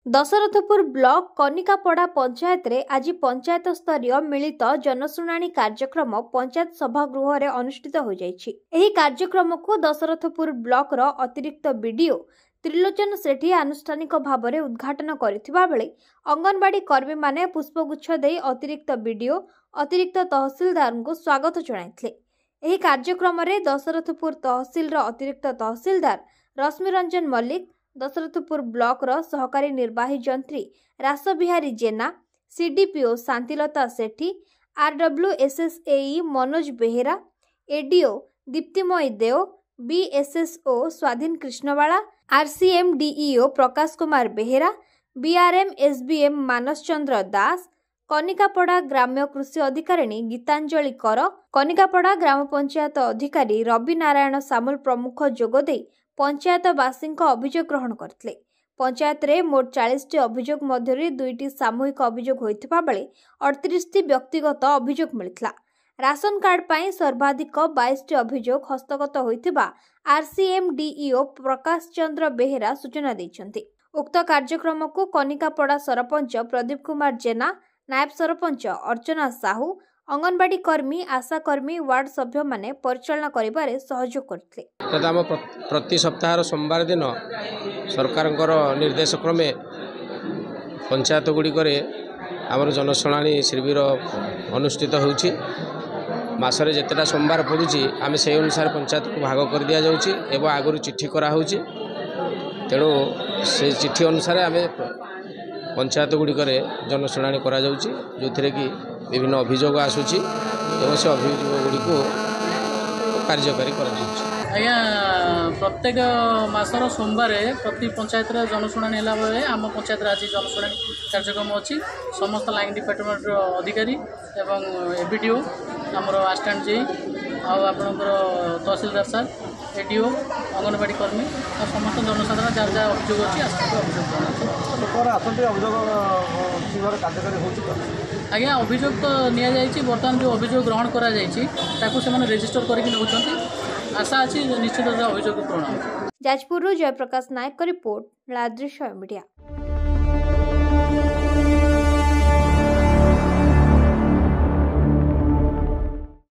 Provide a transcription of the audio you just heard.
Dasharathpur block कनिकापड़ा panchayat रे आज पंचायत स्तरीय मिलित जनशुणाणी कार्यक्रम पंचायत सभागृह रे अनुष्ठित हो जायछि। एही कार्यक्रम को दशरथपुर ब्लॉक रो अतिरिक्त बीडीओ त्रिलोचन सेठी आनुष्ठानिक भाव में उद्घाटन करथिबा बेले अंगनवाड़ी कर्मी माने पुष्पगुच्छ देई अतिरिक्त बीडीओ अतिरिक्त तहसीलदार को स्वागत जणाइथिले। एही कार्यक्रम रे दशरथपुर तहसील रो अतिरिक्त तहसीलदार रश्मि रंजन मल्लिक, दशरथपुर ब्लॉक रो सहकारी निर्वाही जंत्री रासबिहारी जेना, सीडीपीओ शांतिलता सेठी, आरडब्ल्यूएसएसएई मनोज बेहेरा, एडीओ दीप्तिमयी देव, बीएसएसओ स्वाधीन कृष्णवाला, आरसीएमडीईओ प्रकाश कुमार बेहेरा, बीआरएम एसबीएम मानस चंद्र दास, कनिकापड़ा ग्राम्य कृषि अधिकारिणी गीतांजलि कर, कनिकापड़ा ग्राम पंचायत अधिकारी रवि नारायण सामुल प्रमुख जोगदे पंचायतवासी अभियोग ग्रहण करथिले। पंचायत रे मोट 40टी अभियोग मध्यरे 2टी सामूहिक अभियोग होइथिबा बेले 38टी व्यक्तिगत अभियोग मिलिथिला। राशन कार्ड पाई सर्वाधिक 22टी अभियोग हस्तगत होइथिबा आरसीएमडीईओ प्रकाश चंद्र बेहेरा सूचना दैछन्ति। उक्त कार्यक्रम को कनिकापड़ा सरपंच प्रदीप कुमार जेना, नायब सरपंच अर्चना साहू, अंगनवाड़ी कर्मी, आशा कर्मी, वार्ड सभ्य माने परिचालना करिबारे सहयोग करथिले। आम प्रति सप्ताह सोमवार दिन सरकार निर्देश क्रमे पंचायत गुड़िक आमर जनशुणाणी शिविर अनुष्ठित होउछि। मासरे जेतेटा सोमवार पड़ुछि आम से अनुसार पंचायत को भाग कर दिया जाउछि एवं आगु चिट्ठी करा होउछि। तेणु से चिट्ठी अनुसार आम पंचायत गुड़िक जनशुणाणी करा जाउछि, जो थिरे कि विभिन्न अभियोग आसुछि एवं से अभियोग गुड़ी को कार्यकारी करा जाउछि। आज्ञा प्रत्येक मासर सोमवार प्रति पंचायत जनशुणाणी है बेले आम पंचायत आज जनशुणाणी कार्यक्रम अच्छी। समस्त लाइन डिपार्टमेंट अधिकारी एवं एबीडीओ आमर आसिस्टेंट जेई आपणकर तहसीलदार सार, एडीओ, अंगनवाड़ी कर्मी और समस्त जनसाधारण जार जार अभियोग अच्छी आज्ञा अभियोग तो नि बर्तमान जो अभियोग ग्रहण करा रजिस्टर करके नौकरी। आशा अच्छी निश्चित अभियोग पूर्ण। जाजपुर जयप्रकाश नायक रिपोर्ट, लादृश्य मीडिया।